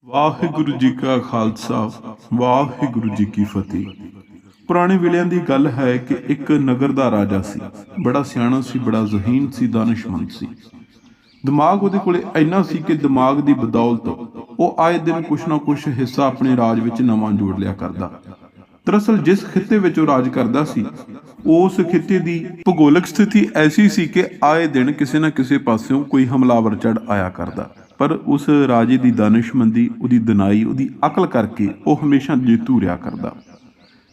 ਵਾਹਿਗੁਰੂ ਜੀ ਕਾ ਖਾਲਸਾ ਵਾਹਿਗੁਰੂ ਜੀ ਕੀ ਫਤਿਹ। ਪੁਰਾਣੇ ਵੇਲਿਆਂ ਦੀ ਗੱਲ ਹੈ ਕਿ ਇੱਕ ਨਗਰ ਦਾ ਰਾਜਾ ਸੀ। ਬੜਾ ਸਿਆਣਾ ਸੀ, ਬੜਾ ਜ਼ਹੀਨ ਸੀ, ਦਾਨਿਸ਼ਮੰਦ ਸੀ। ਦਿਮਾਗ ਉਹਦੇ ਕੋਲੇ ਇੰਨਾ ਸੀ ਕਿ ਦਿਮਾਗ ਦੀ ਬਦੌਲਤ ਉਹ ਆਏ ਦਿਨ ਕੁਛ ਨਾ ਕੁਛ ਹਿੱਸਾ ਆਪਣੇ ਰਾਜ ਵਿੱਚ ਨਵਾਂ ਜੋੜ ਲਿਆ ਕਰਦਾ। ਦਰਅਸਲ ਜਿਸ ਖਿੱਤੇ ਵਿੱਚ ਉਹ ਰਾਜ ਕਰਦਾ ਸੀ, ਉਸ ਖਿੱਤੇ ਦੀ ਭੂਗੋਲਿਕ ਸਥਿਤੀ ਐਸੀ ਸੀ ਕਿ ਆਏ ਦਿਨ ਕਿਸੇ ਨਾ ਕਿਸੇ ਪਾਸਿਓਂ ਕੋਈ ਹਮਲਾਵਰ ਚੜ ਆਇਆ ਕਰਦਾ। ਪਰ ਉਸ ਰਾਜੇ ਦੀ ਦਾਨਿਸ਼ਮੰਦੀ, ਉਹਦੀ ਦਿਨਾਈ, ਉਹਦੀ ਅਕਲ ਕਰਕੇ ਉਹ ਹਮੇਸ਼ਾ ਜੇਤੂ ਰਿਹਾ ਕਰਦਾ।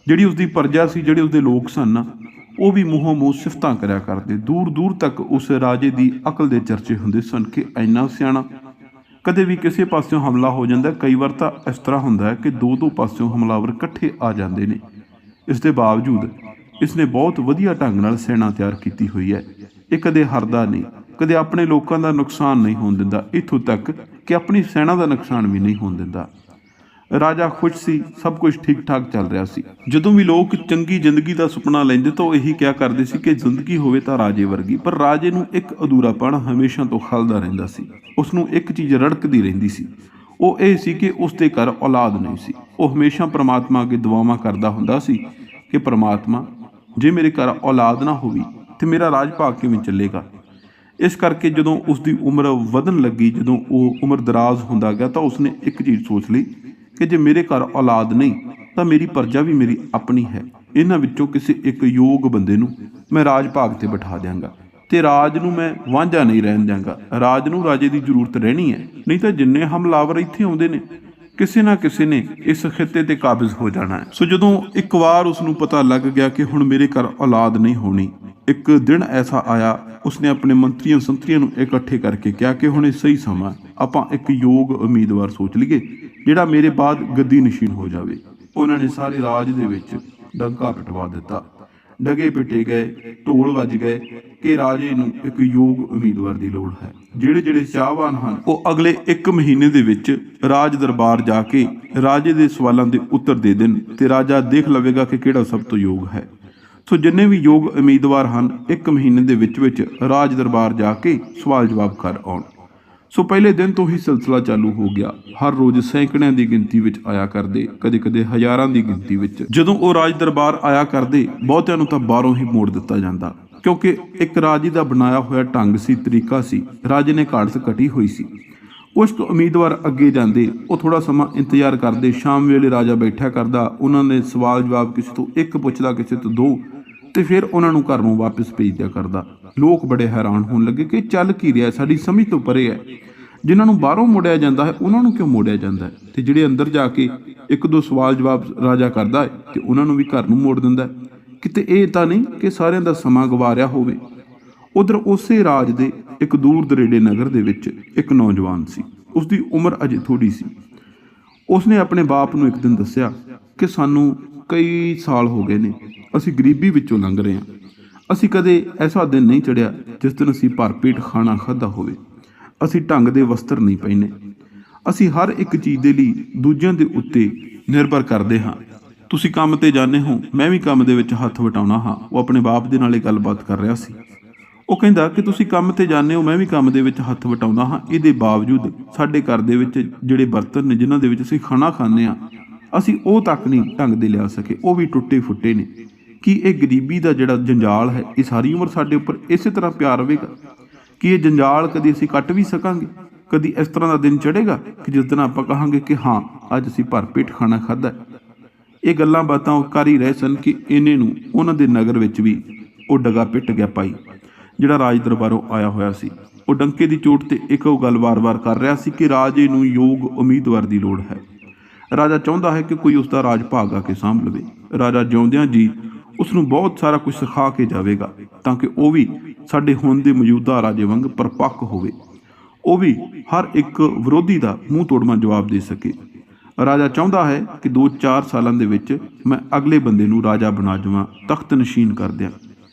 ਜਿਹੜੀ ਉਸਦੀ ਪ੍ਰਜਾ ਸੀ, ਜਿਹੜੇ ਉਸਦੇ ਲੋਕ ਸਨ, ਉਹ ਵੀ ਮੂੰਹੋਂ ਮੂੰਹ ਸਿਫਤਾਂ ਕਰਿਆ ਕਰਦੇ। ਦੂਰ ਦੂਰ ਤੱਕ ਉਸ ਰਾਜੇ ਦੀ ਅਕਲ ਦੇ ਚਰਚੇ ਹੁੰਦੇ ਸਨ ਕਿ ਇੰਨਾ ਸਿਆਣਾ। ਕਦੇ ਵੀ ਕਿਸੇ ਪਾਸਿਓਂ ਹਮਲਾ ਹੋ ਜਾਂਦਾ। ਕਈ ਵਾਰ ਤਾਂ ਇਸ ਤਰ੍ਹਾਂ ਹੁੰਦਾ ਹੈ ਕਿ ਦੋ ਪਾਸਿਓਂ ਹਮਲਾਵਰ ਇਕੱਠੇ ਆ ਜਾਂਦੇ ਨੇ। ਇਸ ਦੇ ਬਾਵਜੂਦ ਇਸਨੇ ਬਹੁਤ ਵਧੀਆ ਢੰਗ ਨਾਲ ਸੈਨਾ ਤਿਆਰ ਕੀਤੀ ਹੋਈ ਹੈ। ਇਹ ਕਦੇ ਹਾਰਦਾ ਨਹੀਂ, ਕਦੇ ਆਪਣੇ ਲੋਕਾਂ ਦਾ ਨੁਕਸਾਨ ਨਹੀਂ ਹੋਣ ਦਿੰਦਾ, ਇੱਥੋਂ ਤੱਕ ਕਿ ਆਪਣੀ ਸੈਨਾ ਦਾ ਨੁਕਸਾਨ ਵੀ ਨਹੀਂ ਹੋਣ ਦਿੰਦਾ। ਰਾਜਾ ਖੁਸ਼ ਸੀ, ਸਭ ਕੁਝ ਠੀਕ ਠਾਕ ਚੱਲ ਰਿਹਾ ਸੀ। ਜਦੋਂ ਵੀ ਲੋਕ ਚੰਗੀ ਜ਼ਿੰਦਗੀ ਦਾ ਸੁਪਨਾ ਲੈਂਦੇ ਤਾਂ ਉਹ ਇਹੀ ਕਿਹਾ ਕਰਦੇ ਸੀ ਕਿ ਜ਼ਿੰਦਗੀ ਹੋਵੇ ਤਾਂ ਰਾਜੇ ਵਰਗੀ। ਪਰ ਰਾਜੇ ਨੂੰ ਇੱਕ ਅਧੂਰਾਪਣ ਹਮੇਸ਼ਾ ਤੋਂ ਖਲਦਾ ਰਹਿੰਦਾ ਸੀ। ਉਸ ਨੂੰ ਇੱਕ ਚੀਜ਼ ਰੜਕਦੀ ਰਹਿੰਦੀ ਸੀ, ਉਹ ਇਹ ਸੀ ਕਿ ਉਸ ਦੇ ਘਰ ਔਲਾਦ ਨਹੀਂ ਸੀ। ਉਹ ਹਮੇਸ਼ਾ ਪ੍ਰਮਾਤਮਾ ਅੱਗੇ ਦੁਆਵਾਂ ਕਰਦਾ ਹੁੰਦਾ ਸੀ ਕਿ ਪ੍ਰਮਾਤਮਾ, ਜੇ ਮੇਰੇ ਘਰ ਔਲਾਦ ਨਾ ਹੋਵੇ ਤੇ ਮੇਰਾ ਰਾਜ ਭਾਗ ਕਿਵੇਂ ਚੱਲੇਗਾ। ਇਸ ਕਰਕੇ ਜਦੋਂ ਉਸ ਦੀ ਉਮਰ ਵਧਣ ਲੱਗੀ, ਜਦੋਂ ਉਹ ਉਮਰ ਦਰਾਜ਼ ਹੁੰਦਾ ਗਿਆ, ਤਾਂ ਉਸਨੇ ਇੱਕ ਚੀਜ਼ ਸੋਚ ਲਈ ਕਿ ਜੇ ਮੇਰੇ ਘਰ ਔਲਾਦ ਨਹੀਂ ਤਾਂ ਮੇਰੀ ਪ੍ਰਜਾ ਵੀ ਮੇਰੀ ਆਪਣੀ ਹੈ। ਇਹਨਾਂ ਵਿੱਚੋਂ ਕਿਸੇ ਇੱਕ ਯੋਗ ਬੰਦੇ ਨੂੰ ਮੈਂ ਰਾਜ ਭਾਗ ਤੇ ਬਿਠਾ ਦਿਆਂਗਾ ਤੇ ਰਾਜ ਨੂੰ ਮੈਂ ਵਾਂਝਾ ਨਹੀਂ ਰਹਿਣ ਦਿਆਂਗਾ। ਰਾਜ ਨੂੰ ਰਾਜੇ ਦੀ ਜ਼ਰੂਰਤ ਰਹਿਣੀ ਹੈ, ਨਹੀਂ ਤਾਂ ਜਿੰਨੇ ਹਮਲਾਵਰ ਇੱਥੇ ਆਉਂਦੇ ਨੇ, ਕਿਸੇ ਨਾ ਕਿਸੇ ਨੇ ਇਸ ਖਿੱਤੇ ਤੇ ਕਾਬਜ਼ ਹੋ ਜਾਣਾ ਹੈ। ਸੋ ਜਦੋਂ ਇੱਕ ਵਾਰ ਉਸ ਨੂੰ ਪਤਾ ਲੱਗ ਗਿਆ ਕਿ ਹੁਣ ਮੇਰੇ ਘਰ ਔਲਾਦ ਨਹੀਂ ਹੋਣੀ, ਇੱਕ ਦਿਨ ਐਸਾ ਆਇਆ, ਉਸਨੇ ਆਪਣੇ ਮੰਤਰੀਆਂ ਸੰਤਰੀਆਂ ਨੂੰ ਇਕੱਠੇ ਕਰਕੇ ਕਿਹਾ ਕਿ ਹੁਣ ਇਹ ਸਹੀ ਸਮਾਂ, ਆਪਾਂ ਇੱਕ ਯੋਗ ਉਮੀਦਵਾਰ ਸੋਚ ਲਈਏ ਜਿਹੜਾ ਮੇਰੇ ਬਾਅਦ ਗੱਦੀ ਨਸ਼ੀਨ ਹੋ ਜਾਵੇ। ਉਹਨਾਂ ਨੇ ਸਾਰੇ ਰਾਜ ਦੇ ਵਿੱਚ ਡੰਕਾ ਪਿਟਵਾ ਦਿੱਤਾ। ਡਗੇ ਪਿੱਟੇ ਗਏ, ਢੋਲ ਵੱਜ ਗਏ ਕਿ ਰਾਜੇ ਨੂੰ ਇੱਕ ਯੋਗ ਉਮੀਦਵਾਰ ਦੀ ਲੋੜ ਹੈ। ਜਿਹੜੇ ਜਿਹੜੇ ਚਾਹਵਾਨ ਹਨ ਉਹ ਅਗਲੇ 1 ਮਹੀਨੇ ਦੇ ਵਿੱਚ ਰਾਜ ਦਰਬਾਰ ਜਾ ਕੇ ਰਾਜੇ ਦੇ ਸਵਾਲਾਂ ਦੇ ਉੱਤਰ ਦੇ ਦੇਣ ਤੇ ਰਾਜਾ ਦੇਖ ਲਵੇਗਾ ਕਿ ਕਿਹੜਾ ਸਭ ਤੋਂ ਯੋਗ ਹੈ। ਸੋ ਜਿੰਨੇ ਵੀ ਯੋਗ ਉਮੀਦਵਾਰ ਹਨ 1 ਮਹੀਨੇ ਦੇ ਵਿੱਚ ਰਾਜ ਦਰਬਾਰ ਜਾ ਕੇ ਸਵਾਲ ਜਵਾਬ ਕਰ ਆਉਣ। ਸੋ ਪਹਿਲੇ ਦਿਨ ਤੋਂ ਹੀ ਸਿਲਸਿਲਾ ਚਾਲੂ ਹੋ ਗਿਆ। ਹਰ ਰੋਜ਼ ਸੈਂਕੜਿਆਂ ਦੀ ਗਿਣਤੀ ਵਿੱਚ ਆਇਆ ਕਰਦੇ, ਕਦੇ ਕਦੇ ਹਜ਼ਾਰਾਂ ਦੀ ਗਿਣਤੀ ਵਿੱਚ। ਜਦੋਂ ਉਹ ਰਾਜ ਦਰਬਾਰ ਆਇਆ ਕਰਦੇ, ਬਹੁਤਿਆਂ ਨੂੰ ਤਾਂ ਬਾਹਰੋਂ ਹੀ ਮੋੜ ਦਿੱਤਾ ਜਾਂਦਾ, ਕਿਉਂਕਿ ਇੱਕ ਰਾਜੇ ਦਾ ਬਣਾਇਆ ਹੋਇਆ ਢੰਗ ਸੀ, ਤਰੀਕਾ ਸੀ। ਰਾਜੇ ਨੇ ਘਾਟ ਕੱਟੀ ਹੋਈ ਸੀ। ਕੁਝ ਉਮੀਦਵਾਰ ਅੱਗੇ ਜਾਂਦੇ, ਉਹ ਥੋੜਾ ਸਮਾਂ ਇੰਤਜ਼ਾਰ ਕਰਦੇ। ਸ਼ਾਮ ਵੇਲੇ ਰਾਜਾ ਬੈਠਿਆ ਕਰਦਾ, ਉਹਨਾਂ ਨੇ ਸਵਾਲ ਜਵਾਬ ਕਿਸੇ ਤੋਂ ਇੱਕ ਪੁੱਛਦਾ, ਕਿਸੇ ਤੋਂ 2, ਤੇ ਫਿਰ ਉਹਨਾਂ ਨੂੰ ਘਰ ਨੂੰ ਵਾਪਸ ਭੇਜ ਦਿਆ ਕਰਦਾ। ਲੋਕ ਬੜੇ ਹੈਰਾਨ ਹੋਣ ਲੱਗੇ ਕਿ ਚੱਲ ਕੀ ਰਿਹਾ, ਸਾਡੀ ਸਮਝ ਤੋਂ ਪਰੇ ਹੈ। ਜਿਨ੍ਹਾਂ ਨੂੰ ਬਾਹਰੋਂ ਮੋੜਿਆ ਜਾਂਦਾ ਹੈ ਉਹਨਾਂ ਨੂੰ ਕਿਉਂ ਮੋੜਿਆ ਜਾਂਦਾ ਹੈ, ਤੇ ਜਿਹੜੇ ਅੰਦਰ ਜਾ ਕੇ 1-2 ਸਵਾਲ ਜਵਾਬ ਰਾਜਾ ਕਰਦਾ ਹੈ ਤੇ ਉਹਨਾਂ ਨੂੰ ਵੀ ਘਰ ਨੂੰ ਮੋੜ ਦਿੰਦਾ। ਕਿਤੇ ਇਹ ਤਾਂ ਨਹੀਂ ਕਿ ਸਾਰਿਆਂ ਦਾ ਸਮਾਂ ਗਵਾ ਰਿਹਾ ਹੋਵੇ। ਉਧਰ ਉਸੇ ਰਾਜ ਦੇ ਇੱਕ ਦੂਰ ਦਰੇਡੇ ਨਗਰ ਦੇ ਵਿੱਚ ਇੱਕ ਨੌਜਵਾਨ ਸੀ। ਉਸਦੀ ਉਮਰ ਅਜੇ ਥੋੜੀ ਸੀ। ਉਸਨੇ ਆਪਣੇ ਬਾਪ ਨੂੰ ਇੱਕ ਦਿਨ ਦੱਸਿਆ ਕਿ ਸਾਨੂੰ ਕਈ ਸਾਲ ਹੋ ਗਏ ਨੇ, ਅਸੀਂ ਗਰੀਬੀ ਵਿੱਚੋਂ ਲੰਘ ਰਹੇ ਹਾਂ। ਅਸੀਂ ਕਦੇ ਐਸਾ ਦਿਨ ਨਹੀਂ ਚੜਿਆ ਜਿਸ ਦਿਨ ਅਸੀਂ ਭਰ ਪੇਟ ਖਾਣਾ ਖਾਧਾ ਹੋਵੇ। ਅਸੀਂ ਢੰਗ ਦੇ ਵਸਤਰ ਨਹੀਂ ਪਹਿਨੇ। ਅਸੀਂ ਹਰ ਇੱਕ ਚੀਜ਼ ਦੇ ਲਈ ਦੂਜਿਆਂ ਦੇ ਉੱਤੇ ਨਿਰਭਰ ਕਰਦੇ ਹਾਂ। ਤੁਸੀਂ ਕੰਮ ਤੇ ਜਾਂਦੇ ਹੋ, ਮੈਂ ਵੀ ਕੰਮ ਦੇ ਵਿੱਚ ਹੱਥ ਵਟਾਉਣਾ ਹਾਂ। ਉਹ ਆਪਣੇ ਬਾਪ ਦੇ ਨਾਲ ਇਹ ਗੱਲਬਾਤ ਕਰ ਰਿਹਾ ਸੀ। ਉਹ ਕਹਿੰਦਾ ਕਿ ਤੁਸੀਂ ਕੰਮ ਤੇ ਜਾਂਦੇ ਹੋ, ਮੈਂ ਵੀ ਕੰਮ ਦੇ ਵਿੱਚ ਹੱਥ ਵਟਾਉਂਦਾ ਹਾਂ। ਇਹਦੇ ਬਾਵਜੂਦ ਸਾਡੇ ਘਰ ਦੇ ਵਿੱਚ ਜਿਹੜੇ ਬਰਤਨ ਨੇ ਜਿਨ੍ਹਾਂ ਦੇ ਵਿੱਚ ਅਸੀਂ ਖਾਣਾ ਖਾਂਦੇ ਹਾਂ, ਅਸੀਂ ਉਹ ਤੱਕ ਨਹੀਂ ਢੰਗ ਦੇ ਲਿਆ ਸਕੇ, ਉਹ ਵੀ ਟੁੱਟੇ ਫੁੱਟੇ ਨੇ। ਕੀ ਇਹ ਗਰੀਬੀ ਦਾ ਜਿਹੜਾ ਜੰਜਾਲ ਹੈ, ਇਹ ਸਾਰੀ ਉਮਰ ਸਾਡੇ ਉੱਪਰ ਇਸੇ ਤਰ੍ਹਾਂ ਪਿਆ ਰਹੇਗਾ? ਕਿ ਇਹ ਜੰਜਾਲ ਕਦੇ ਅਸੀਂ ਕੱਟ ਵੀ ਸਕਾਂਗੇ? ਕਦੀ ਇਸ ਤਰ੍ਹਾਂ ਦਾ ਦਿਨ ਚੜ੍ਹੇਗਾ ਕਿ ਜਿਸ ਦਿਨ ਆਪਾਂ ਕਹਾਂਗੇ ਕਿ ਹਾਂ, ਅੱਜ ਅਸੀਂ ਭਰ ਪੇਟ ਖਾਣਾ ਖਾਧਾ? ਇਹ ਗੱਲਾਂ ਬਾਤਾਂ ਉਹ ਕਰ ਹੀ ਰਹੇ ਸਨ ਕਿ ਇੰਨੇ ਨੂੰ ਉਹਨਾਂ ਦੇ ਨਗਰ ਵਿੱਚ ਵੀ ਉਹ ਡਗਾ ਪਿੱਟ ਗਿਆ ਭਾਈ, ਜਿਹੜਾ ਰਾਜ ਦਰਬਾਰੋਂ ਆਇਆ ਹੋਇਆ ਸੀ। ਉਹ ਡੰਕੇ ਦੀ ਚੋਟ ਤੇ ਇੱਕ ਉਹ ਗੱਲ ਵਾਰ-ਵਾਰ ਕਰ ਰਿਹਾ ਸੀ ਕਿ ਰਾਜੇ ਨੂੰ ਯੋਗ ਉਮੀਦਵਾਰ ਦੀ ਲੋੜ ਹੈ। ਰਾਜਾ ਚਾਹੁੰਦਾ ਹੈ ਕਿ ਕੋਈ ਉਸਦਾ ਰਾਜ ਭਾਗ ਆ ਕੇ ਸਾਂਭ ਲਵੇ। ਰਾਜਾ ਜਿਉਂਦਿਆਂ ਜੀ ਉਸ ਨੂੰ ਬਹੁਤ ਸਾਰਾ ਕੁਝ ਸਿਖਾ ਕੇ ਜਾਵੇਗਾ ਤਾਂ ਕਿ ਉਹ ਵੀ ਸਾਡੇ ਹੁਣ ਦੇ ਮੌਜੂਦਾ ਰਾਜੇ ਵਾਂਗ ਪਰਪੱਕ ਹੋਵੇ। ਉਹ ਵੀ ਹਰ ਇੱਕ ਵਿਰੋਧੀ ਦਾ ਮੂੰਹ ਤੋੜਵਾਂ ਜਵਾਬ ਦੇ ਸਕੇ। ਰਾਜਾ ਚਾਹੁੰਦਾ ਹੈ ਕਿ 2-4 ਸਾਲਾਂ ਦੇ ਵਿੱਚ ਮੈਂ ਅਗਲੇ ਬੰਦੇ ਨੂੰ ਰਾਜਾ ਬਣਾ ਜਾਵਾਂ, ਤਖਤ ਨਸ਼ੀਨ ਕਰ ਦਿਆਂ।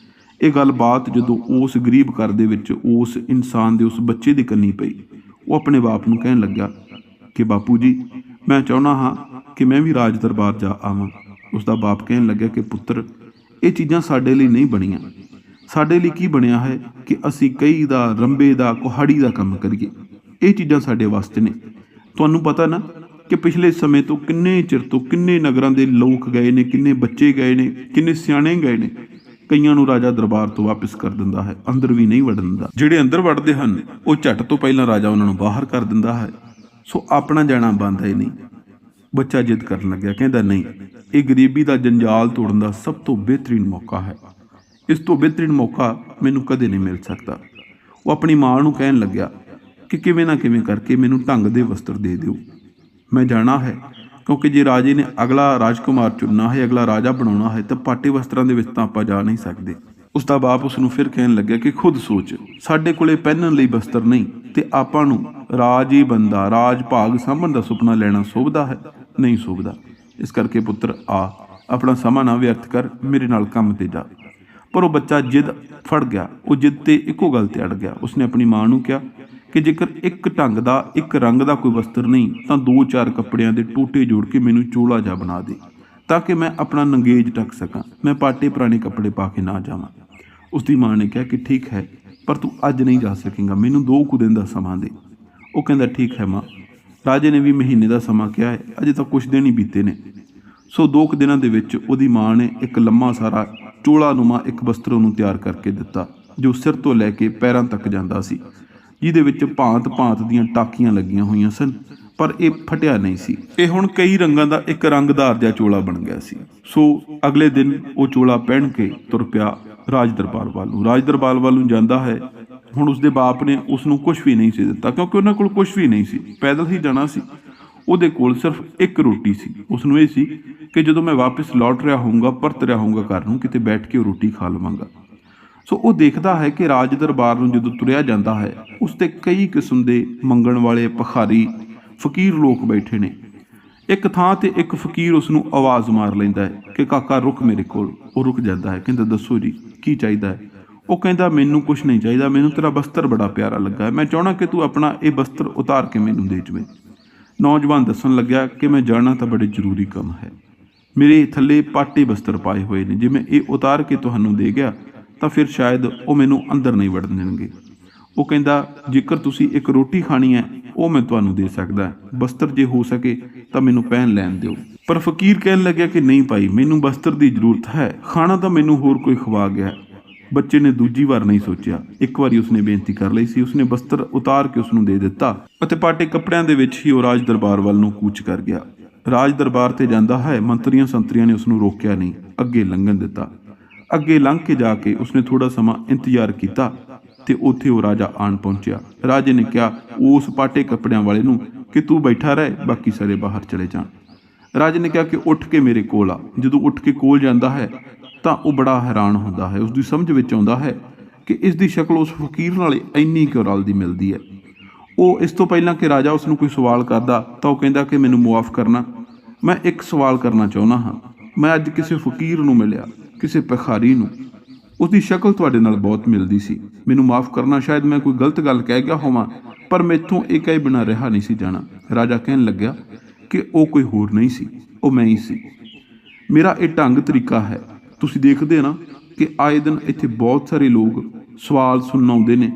ਇਹ ਗੱਲਬਾਤ ਜਦੋਂ ਉਸ ਗਰੀਬ ਘਰ ਦੇ ਵਿੱਚ ਉਸ ਇਨਸਾਨ ਦੇ ਉਸ ਬੱਚੇ ਦੇ ਕੰਨੀ ਪਈ, ਉਹ ਆਪਣੇ ਬਾਪ ਨੂੰ ਕਹਿਣ ਲੱਗਾ ਕਿ ਬਾਪੂ ਜੀ, ਮੈਂ ਚਾਹੁੰਦਾ ਹਾਂ ਕਿ ਮੈਂ ਵੀ ਰਾਜ ਦਰਬਾਰ ਜਾ ਆਵਾਂ। ਉਸਦਾ ਬਾਪ ਕਹਿਣ ਲੱਗਿਆ ਕਿ ਪੁੱਤਰ, ਇਹ ਚੀਜ਼ਾਂ ਸਾਡੇ ਲਈ ਨਹੀਂ ਬਣੀਆਂ। ਸਾਡੇ ਲਈ ਕੀ ਬਣਿਆ ਹੈ ਕਿ ਅਸੀਂ ਕਈ ਦਾ, ਰੰਬੇ ਦਾ, ਕੁਹਾੜੀ ਦਾ ਕੰਮ ਕਰੀਏ। ਇਹ ਚੀਜ਼ਾਂ ਸਾਡੇ ਵਾਸਤੇ ਨੇ। ਤੁਹਾਨੂੰ ਪਤਾ ਨਾ ਕਿ ਪਿਛਲੇ ਸਮੇਂ ਤੋਂ ਕਿੰਨੇ ਚਿਰ ਤੋਂ ਕਿੰਨੇ ਨਗਰਾਂ ਦੇ ਲੋਕ ਗਏ ਨੇ, ਕਿੰਨੇ ਬੱਚੇ ਗਏ ਨੇ, ਕਿੰਨੇ ਸਿਆਣੇ ਗਏ ਨੇ। ਕਈਆਂ ਨੂੰ ਰਾਜਾ ਦਰਬਾਰ ਤੋਂ ਵਾਪਿਸ ਕਰ ਦਿੰਦਾ ਹੈ, ਅੰਦਰ ਵੀ ਨਹੀਂ ਵੜਨ ਦਿੰਦਾ। ਜਿਹੜੇ ਅੰਦਰ ਵੜਦੇ ਹਨ ਉਹ ਝੱਟ ਤੋਂ ਪਹਿਲਾਂ ਰਾਜਾ ਉਹਨਾਂ ਨੂੰ ਬਾਹਰ ਕਰ ਦਿੰਦਾ ਹੈ। ਸੋ ਆਪਣਾ ਜਾਣਾ ਬਣਦਾ ਹੀ ਨਹੀਂ। ਬੱਚਾ ਜਿੱਦ ਕਰਨ ਲੱਗਿਆ, ਕਹਿੰਦਾ ਨਹੀਂ, ਇਹ ਗਰੀਬੀ ਦਾ ਜੰਜਾਲ ਤੋੜਨ ਦਾ ਸਭ ਤੋਂ ਬਿਹਤਰੀਨ ਮੌਕਾ ਹੈ। ਇਸ ਤੋਂ ਬਿਹਤਰੀਨ ਮੌਕਾ ਮੈਨੂੰ ਕਦੇ ਨਹੀਂ ਮਿਲ ਸਕਦਾ। ਉਹ ਆਪਣੀ ਮਾਂ ਨੂੰ ਕਹਿਣ ਲੱਗਿਆ ਕਿ ਕਿਵੇਂ ਨਾ ਕਿਵੇਂ ਕਰਕੇ ਮੈਨੂੰ ਢੰਗ ਦੇ ਵਸਤਰ ਦੇ ਦਿਓ, ਮੈਂ ਜਾਣਾ ਹੈ। ਕਿਉਂਕਿ ਜੇ ਰਾਜੇ ਨੇ ਅਗਲਾ ਰਾਜਕੁਮਾਰ ਚੁਣਨਾ ਹੈ, ਅਗਲਾ ਰਾਜਾ ਬਣਾਉਣਾ ਹੈ, ਤਾਂ ਪਾਟੇ ਵਸਤਰਾਂ ਦੇ ਵਿੱਚ ਤਾਂ ਆਪਾਂ ਜਾ ਨਹੀਂ ਸਕਦੇ। ਉਸ ਦਾ ਬਾਪ ਉਸ ਨੂੰ ਫਿਰ ਕਹਿਣ ਲੱਗਿਆ ਕਿ ਖੁਦ ਸੋਚ, ਸਾਡੇ ਕੋਲੇ ਪਹਿਨਣ ਲਈ ਵਸਤਰ ਨਹੀਂ ਤੇ ਆਪਾਂ ਨੂੰ ਰਾਜ ਹੀ ਬੰਦਾ, ਰਾਜ ਭਾਗ ਸਾਂਭਣ ਦਾ ਸੁਪਨਾ ਲੈਣਾ ਸੋਭਦਾ ਹੈ? ਨਹੀਂ ਸੋਭਦਾ। ਇਸ ਕਰਕੇ ਪੁੱਤਰ ਆ, ਆਪਣਾ ਸਮਾਂ ਨਾ ਵਿਅਰਥ ਕਰ, ਮੇਰੇ ਨਾਲ ਕੰਮ ਤੇ ਜਾ। ਪਰ ਉਹ ਬੱਚਾ ਜਿੱਦ ਫੜ ਗਿਆ, ਉਹ ਜਿੱਦ ਤੇ ਇੱਕੋ ਗੱਲ ਤੇ ਅੜ ਗਿਆ। ਉਸਨੇ ਆਪਣੀ ਮਾਂ ਨੂੰ ਕਿਹਾ ਕਿ ਜੇਕਰ ਇੱਕ ਢੰਗ ਦਾ, ਇੱਕ ਰੰਗ ਦਾ ਕੋਈ ਵਸਤਰ ਨਹੀਂ ਤਾਂ 2-4 ਕੱਪੜਿਆਂ ਦੇ ਟੋਟੇ ਜੋੜ ਕੇ ਮੈਨੂੰ ਚੋਲਾ ਜਾ ਬਣਾ ਦੇ, ਤਾਂ ਕਿ ਮੈਂ ਆਪਣਾ ਨੰਗੇਜ ਢੱਕ ਸਕਾਂ, ਮੈਂ ਪਾਟੇ ਪੁਰਾਣੇ ਕੱਪੜੇ ਪਾ ਕੇ ਨਾ ਜਾਵਾਂ। ਉਸ ਦੀ ਮਾਂ ਨੇ ਕਿਹਾ ਕਿ ਠੀਕ ਹੈ, ਪਰ ਤੂੰ ਅੱਜ ਨਹੀਂ ਜਾ ਸਕੇਂਗਾ, ਮੈਨੂੰ 2 ਕੁ ਦਿਨ ਦਾ ਸਮਾਂ ਦੇ। ਉਹ ਕਹਿੰਦਾ ਠੀਕ ਹੈ ਮਾਂ। ਰਾਜੇ ਨੇ ਵੀ ਮਹੀਨੇ ਦਾ ਸਮਾਂ ਕਿਹਾ ਹੈ, ਅਜੇ ਤਾਂ ਕੁਛ ਦਿਨ ਹੀ ਬੀਤੇ ਨੇ। ਸੋ 2 ਕੁ ਦਿਨਾਂ ਦੇ ਵਿੱਚ ਉਹਦੀ ਮਾਂ ਨੇ ਇੱਕ ਲੰਮਾ ਸਾਰਾ ਚੋਲਾਨੁਮਾ ਇੱਕ ਵਸਤਰ ਉਹਨੂੰ ਤਿਆਰ ਕਰਕੇ ਦਿੱਤਾ, ਜੋ ਸਿਰ ਤੋਂ ਲੈ ਕੇ ਪੈਰਾਂ ਤੱਕ ਜਾਂਦਾ ਸੀ, ਜਿਹਦੇ ਵਿੱਚ ਭਾਂਤ-ਭਾਂਤ ਦੀਆਂ ਟਾਕੀਆਂ ਲੱਗੀਆਂ ਹੋਈਆਂ ਸਨ, ਪਰ ਇਹ ਫਟਿਆ ਨਹੀਂ ਸੀ। ਇਹ ਹੁਣ ਕਈ ਰੰਗਾਂ ਦਾ ਇੱਕ ਰੰਗਦਾਰ ਜਿਹਾ ਚੋਲਾ ਬਣ ਗਿਆ ਸੀ। ਸੋ ਅਗਲੇ ਦਿਨ ਉਹ ਚੋਲਾ ਪਹਿਨ ਕੇ ਤੁਰ ਪਿਆ ਰਾਜ ਦਰਬਾਰ ਵੱਲ ਨੂੰ। ਰਾਜ ਦਰਬਾਰ ਵੱਲ ਨੂੰ ਜਾਂਦਾ ਹੈ। ਹੁਣ ਉਸਦੇ ਬਾਪ ਨੇ ਉਸ ਨੂੰ ਕੁਛ ਵੀ ਨਹੀਂ ਸੀ ਦਿੱਤਾ, ਕਿਉਂਕਿ ਉਹਨਾਂ ਕੋਲ ਕੁਛ ਵੀ ਨਹੀਂ ਸੀ, ਪੈਦਲ ਹੀ ਜਾਣਾ ਸੀ। ਉਹਦੇ ਕੋਲ ਸਿਰਫ ਇੱਕ ਰੋਟੀ ਸੀ। ਉਸ ਨੂੰ ਇਹ ਸੀ ਕਿ ਜਦੋਂ ਮੈਂ ਵਾਪਸ ਲੌਟ ਰਿਹਾ ਹੋਊਂਗਾ, ਪਰਤ ਰਿਹਾ ਹੋਊਂਗਾ ਘਰ ਨੂੰ, ਕਿਤੇ ਬੈਠ ਕੇ ਉਹ ਰੋਟੀ ਖਾ ਲਵਾਂਗਾ। ਸੋ ਉਹ ਦੇਖਦਾ ਹੈ ਕਿ ਰਾਜ ਦਰਬਾਰ ਨੂੰ ਜਦੋਂ ਤੁਰਿਆ ਜਾਂਦਾ ਹੈ, ਉਸ 'ਤੇ ਕਈ ਕਿਸਮ ਦੇ ਮੰਗਣ ਵਾਲੇ ਭਿਖਾਰੀ ਫਕੀਰ ਲੋਕ ਬੈਠੇ ਨੇ। ਇੱਕ ਥਾਂ ਤੇ ਇੱਕ ਫਕੀਰ ਉਸ ਨੂੰ ਆਵਾਜ਼ ਮਾਰ ਲੈਂਦਾ ਹੈ ਕਿ ਕਾਕਾ ਰੁਕ ਮੇਰੇ ਕੋਲ। ਉਹ ਰੁਕ ਜਾਂਦਾ ਹੈ, ਕਹਿੰਦਾ ਦੱਸੋ ਜੀ ਕੀ ਚਾਹੀਦਾ ਹੈ? ਉਹ ਕਹਿੰਦਾ ਮੈਨੂੰ ਕੁਛ ਨਹੀਂ ਚਾਹੀਦਾ, ਮੈਨੂੰ ਤੇਰਾ ਬਸਤਰ ਬੜਾ ਪਿਆਰਾ ਲੱਗਾ ਹੈ, ਮੈਂ ਚਾਹੁੰਦਾ ਕਿ ਤੂੰ ਆਪਣਾ ਇਹ ਬਸਤਰ ਉਤਾਰ ਕੇ ਮੈਨੂੰ ਦੇ ਜਾਵੇਂ। ਨੌਜਵਾਨ ਦੱਸਣ ਲੱਗਿਆ ਕਿ ਮੈਂ ਜਾਣਾ ਤਾਂ ਬੜੇ ਜ਼ਰੂਰੀ ਕੰਮ ਹੈ, ਮੇਰੇ ਥੱਲੇ ਪਾਟੇ ਬਸਤਰ ਪਾਏ ਹੋਏ ਨੇ, ਜੇ ਮੈਂ ਇਹ ਉਤਾਰ ਕੇ ਤੁਹਾਨੂੰ ਦੇ ਗਿਆ ਤਾਂ ਫਿਰ ਸ਼ਾਇਦ ਉਹ ਮੈਨੂੰ ਅੰਦਰ ਨਹੀਂ ਵੜਨ ਦੇਣਗੇ। ਉਹ ਕਹਿੰਦਾ ਜੇਕਰ ਤੁਸੀਂ ਇੱਕ ਰੋਟੀ ਖਾਣੀ ਹੈ ਉਹ ਮੈਂ ਤੁਹਾਨੂੰ ਦੇ ਸਕਦਾ, ਬਸਤਰ ਜੇ ਹੋ ਸਕੇ ਤਾਂ ਮੈਨੂੰ ਪਹਿਨ ਲੈਣ ਦਿਓ। ਪਰ ਫਕੀਰ ਕਹਿਣ ਲੱਗਿਆ ਕਿ ਨਹੀਂ ਭਾਈ, ਮੈਨੂੰ ਬਸਤਰ ਦੀ ਜ਼ਰੂਰਤ ਹੈ, ਖਾਣਾ ਤਾਂ ਮੈਨੂੰ ਹੋਰ ਕੋਈ ਖਵਾ ਗਿਆ। ਬੱਚੇ ਨੇ ਦੂਜੀ ਵਾਰ ਨਹੀਂ ਸੋਚਿਆ, ਇੱਕ ਵਾਰੀ ਉਸਨੇ ਬੇਨਤੀ ਕਰ ਲਈ ਸੀ। ਉਸਨੇ ਬਸਤਰ ਉਤਾਰ ਕੇ ਉਸ ਨੂੰ ਦੇ ਦਿੱਤਾ ਅਤੇ ਪਾਟੇ ਕੱਪੜਿਆਂ ਦੇ ਵਿੱਚ ਹੀ ਉਹ ਰਾਜ ਦਰਬਾਰ ਵੱਲ ਨੂੰ ਕੂਚ ਕਰ ਗਿਆ। ਰਾਜ ਦਰਬਾਰ ਤੇ ਜਾਂਦਾ ਹੈ, ਮੰਤਰੀਆਂ ਸੰਤਰੀਆਂ ਨੇ ਉਸ ਨੂੰ ਰੋਕਿਆ ਨਹੀਂ, ਅੱਗੇ ਲੰਘਣ ਦਿੱਤਾ। ਅੱਗੇ ਲੰਘ ਕੇ ਜਾ ਕੇ ਉਸਨੇ ਥੋੜਾ ਸਮਾਂ ਇੰਤਜ਼ਾਰ ਕੀਤਾ ਤੇ ਉੱਥੇ ਉਹ ਰਾਜਾ ਆਣ ਪਹੁੰਚਿਆ। ਰਾਜੇ ਨੇ ਕਿਹਾ ਉਸ ਪਾਟੇ ਕੱਪੜਿਆਂ ਵਾਲੇ ਨੂੰ ਕਿ ਤੂੰ ਬੈਠਾ ਰਹਿ, ਬਾਕੀ ਸਾਰੇ ਬਾਹਰ ਚਲੇ ਜਾਣ। ਰਾਜੇ ਨੇ ਕਿਹਾ ਕਿ ਉੱਠ ਕੇ ਮੇਰੇ ਕੋਲ ਆ। ਜਦੋਂ ਉੱਠ ਕੇ ਕੋਲ ਜਾਂਦਾ ਹੈ ਤਾਂ ਉਹ ਬੜਾ ਹੈਰਾਨ ਹੁੰਦਾ ਹੈ। ਉਸਦੀ ਸਮਝ ਵਿੱਚ ਆਉਂਦਾ ਹੈ ਕਿ ਇਸ ਦੀ ਸ਼ਕਲ ਉਸ ਫਕੀਰ ਨਾਲ ਇੰਨੀ ਕਿਉਂ ਰਲਦੀ ਮਿਲਦੀ ਹੈ। ਉਹ ਇਸ ਤੋਂ ਪਹਿਲਾਂ ਕਿ ਰਾਜਾ ਉਸ ਨੂੰ ਕੋਈ ਸਵਾਲ ਕਰਦਾ ਤਾਂ ਉਹ ਕਹਿੰਦਾ ਕਿ ਮੈਨੂੰ ਮੁਆਫ ਕਰਨਾ, ਮੈਂ ਇੱਕ ਸਵਾਲ ਕਰਨਾ ਚਾਹੁੰਦਾ ਹਾਂ। ਮੈਂ ਅੱਜ ਕਿਸੇ ਫਕੀਰ ਨੂੰ ਮਿਲਿਆ, ਕਿਸੇ ਭਿਖਾਰੀ ਨੂੰ, ਉਸਦੀ ਸ਼ਕਲ ਤੁਹਾਡੇ ਨਾਲ ਬਹੁਤ ਮਿਲਦੀ ਸੀ। ਮੈਨੂੰ ਮਾਫ ਕਰਨਾ, ਸ਼ਾਇਦ ਮੈਂ ਕੋਈ ਗਲਤ ਗੱਲ ਕਹਿ ਗਿਆ ਹੋਵਾਂ, ਪਰ ਮੈਥੋਂ ਇਹ ਕਹੇ ਬਿਨਾਂ ਰਿਹਾ ਨਹੀਂ ਸੀ ਜਾਣਾ। ਰਾਜਾ ਕਹਿਣ ਲੱਗਿਆ ਕਿ ਉਹ ਕੋਈ ਹੋਰ ਨਹੀਂ ਸੀ, ਉਹ ਮੈਂ ਹੀ ਸੀ। ਮੇਰਾ ਇਹ ਢੰਗ ਤਰੀਕਾ ਹੈ। ਤੁਸੀਂ ਦੇਖਦੇ ਨਾ ਕਿ ਆਏ ਦਿਨ ਇੱਥੇ ਬਹੁਤ ਸਾਰੇ ਲੋਕ ਸਵਾਲ ਸੁਣਨ ਆਉਂਦੇ ਨੇ।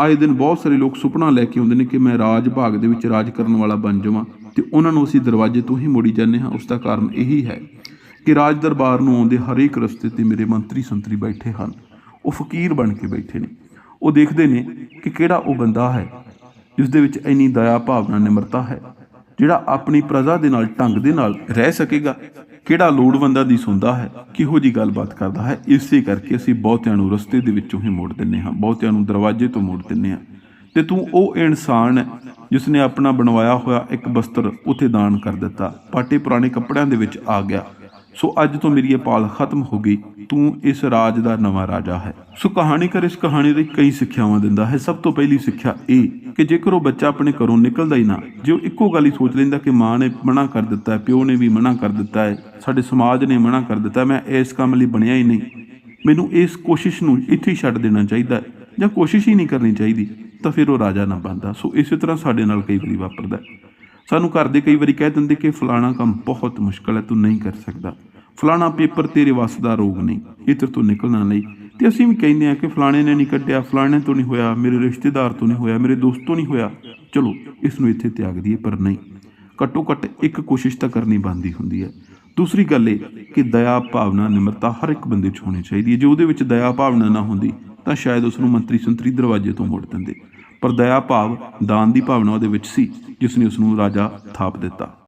ਆਏ ਦਿਨ ਬਹੁਤ ਸਾਰੇ ਲੋਕ ਸੁਪਨਾ ਲੈ ਕੇ ਆਉਂਦੇ ਨੇ ਕਿ ਮੈਂ ਰਾਜ ਭਾਗ ਦੇ ਵਿੱਚ ਰਾਜ ਕਰਨ ਵਾਲਾ ਬਣ ਜਾਵਾਂ, ਤੇ ਉਹਨਾਂ ਨੂੰ ਅਸੀਂ ਦਰਵਾਜ਼ੇ ਤੋਂ ਹੀ ਮੋੜੀ ਜਾਂਦੇ ਹਾਂ। ਉਸ ਦਾ ਕਾਰਨ ਇਹੀ ਹੈ ਕਿ ਰਾਜ ਦਰਬਾਰ ਨੂੰ ਆਉਂਦੇ ਹਰੇਕ ਰਸਤੇ ਤੇ ਮੇਰੇ ਮੰਤਰੀ ਸੰਤਰੀ ਬੈਠੇ ਹਨ, ਉਹ ਫਕੀਰ ਬਣ ਕੇ ਬੈਠੇ ਨੇ। ਉਹ ਦੇਖਦੇ ਨੇ ਕਿ ਕਿਹੜਾ ਉਹ ਬੰਦਾ ਹੈ ਜਿਸ ਦੇ ਵਿੱਚ ਇੰਨੀ ਦਇਆ ਭਾਵਨਾ, ਨਿਮਰਤਾ ਹੈ, ਜਿਹੜਾ ਆਪਣੀ ਪ੍ਰਜਾ ਦੇ ਨਾਲ ਢੰਗ ਦੇ ਨਾਲ ਰਹਿ ਸਕੇਗਾ, ਕਿਹੜਾ ਲੋੜਵੰਦਾਂ ਦੀ ਸੁਣਦਾ ਹੈ, ਕਿਹੋ ਜਿਹੀ ਗੱਲਬਾਤ ਕਰਦਾ ਹੈ। ਇਸੇ ਕਰਕੇ ਅਸੀਂ ਬਹੁਤਿਆਂ ਨੂੰ ਰਸਤੇ ਦੇ ਵਿੱਚੋਂ ਹੀ ਮੋੜ ਦਿੰਦੇ ਹਾਂ, ਬਹੁਤਿਆਂ ਨੂੰ ਦਰਵਾਜ਼ੇ ਤੋਂ ਮੋੜ ਦਿੰਦੇ ਹਾਂ। ਤੇ ਤੂੰ ਉਹ ਇਨਸਾਨ ਹੈ ਜਿਸ ਨੇ ਆਪਣਾ ਬਣਵਾਇਆ ਹੋਇਆ ਇੱਕ ਬਸਤਰ ਉੱਥੇ ਦਾਨ ਕਰ ਦਿੱਤਾ, ਪਾਟੇ ਪੁਰਾਣੇ ਕੱਪੜਿਆਂ ਦੇ ਵਿੱਚ ਆ ਗਿਆ। ਸੋ ਅੱਜ ਤੋਂ ਮੇਰੀ ਇਹ ਪਾਲ ਖਤਮ ਹੋ ਗਈ, ਤੂੰ ਇਸ ਰਾਜ ਦਾ ਨਵਾਂ ਰਾਜਾ ਹੈ। ਸੋ ਕਹਾਣੀਕਾਰ ਇਸ ਕਹਾਣੀ ਦੀ ਕਈ ਸਿੱਖਿਆਵਾਂ ਦਿੰਦਾ ਹੈ। ਸਭ ਤੋਂ ਪਹਿਲੀ ਸਿੱਖਿਆ ਇਹ ਕਿ ਜੇਕਰ ਉਹ ਬੱਚਾ ਆਪਣੇ ਘਰੋਂ ਨਿਕਲਦਾ ਹੀ ਨਾ, ਜੇ ਉਹ ਇੱਕੋ ਗੱਲ ਹੀ ਸੋਚ ਲੈਂਦਾ ਕਿ ਮਾਂ ਨੇ ਮਨਾ ਕਰ ਦਿੱਤਾ ਹੈ, ਪਿਓ ਨੇ ਵੀ ਮਨਾ ਕਰ ਦਿੱਤਾ ਹੈ, ਸਾਡੇ ਸਮਾਜ ਨੇ ਮਨਾ ਕਰ ਦਿੱਤਾ, ਮੈਂ ਇਸ ਕੰਮ ਲਈ ਬਣਿਆ ਹੀ ਨਹੀਂ, ਮੈਨੂੰ ਇਸ ਕੋਸ਼ਿਸ਼ ਨੂੰ ਇੱਥੇ ਹੀ ਛੱਡ ਦੇਣਾ ਚਾਹੀਦਾ ਜਾਂ ਕੋਸ਼ਿਸ਼ ਹੀ ਨਹੀਂ ਕਰਨੀ ਚਾਹੀਦੀ, ਤਾਂ ਫਿਰ ਉਹ ਰਾਜਾ ਨਾ ਬਣਦਾ। ਸੋ ਇਸੇ ਤਰ੍ਹਾਂ ਸਾਡੇ ਨਾਲ ਕਈ ਵਾਰੀ ਵਾਪਰਦਾ। ਸਾਨੂੰ ਘਰ ਦੇ ਕਈ ਵਾਰੀ ਕਹਿ ਦਿੰਦੇ ਕਿ ਫਲਾਣਾ ਕੰਮ ਬਹੁਤ ਮੁਸ਼ਕਿਲ ਹੈ, ਤੂੰ ਨਹੀਂ ਕਰ ਸਕਦਾ, ਫਲਾਣਾ ਪੇਪਰ ਤੇਰੇ ਵੱਸ ਦਾ ਰੋਗ ਨਹੀਂ, ਇਹ ਤੇਰੇ ਤੋਂ ਨਿਕਲਣਾ ਨਹੀਂ। ਤੇ ਅਸੀਂ ਵੀ ਕਹਿੰਦੇ ਹਾਂ ਕਿ ਫਲਾਣੇ ਨੇ ਨਹੀਂ ਕੱਢਿਆ, ਫਲਾਣੇ ਤੋਂ ਨਹੀਂ ਹੋਇਆ, ਮੇਰੇ ਰਿਸ਼ਤੇਦਾਰ ਤੋਂ ਨਹੀਂ ਹੋਇਆ, ਮੇਰੇ ਦੋਸਤ ਤੋਂ ਨਹੀਂ ਹੋਇਆ, ਚਲੋ ਇਸ ਨੂੰ ਇੱਥੇ ਤਿਆਗ ਦਈਏ। ਪਰ ਨਹੀਂ, ਘੱਟੋ ਘੱਟ ਇੱਕ ਕੋਸ਼ਿਸ਼ ਤਾਂ ਕਰਨੀ ਬਣਦੀ ਹੁੰਦੀ ਹੈ। ਦੂਸਰੀ ਗੱਲ ਇਹ ਕਿ ਦਇਆ ਭਾਵਨਾ ਨਿਮਰਤਾ ਹਰ ਇੱਕ ਬੰਦੇ 'ਚ ਹੋਣੀ ਚਾਹੀਦੀ ਹੈ। ਜੇ ਉਹਦੇ ਵਿੱਚ ਦਇਆ ਭਾਵਨਾ ਨਾ ਹੁੰਦੀ ਤਾਂ ਸ਼ਾਇਦ ਉਸ ਨੂੰ ਮੰਤਰੀ ਸੰਤਰੀ ਦਰਵਾਜ਼ੇ ਤੋਂ ਮੋੜ ਦਿੰਦੇ, ਪਰ ਦਇਆ ਭਾਵ ਦਾਨ ਦੀ ਭਾਵਨਾ ਉਹਦੇ ਵਿੱਚ ਸੀ ਜਿਸ ਨੇ ਉਸ ਨੂੰ ਰਾਜਾ ਥਾਪ ਦਿੱਤਾ।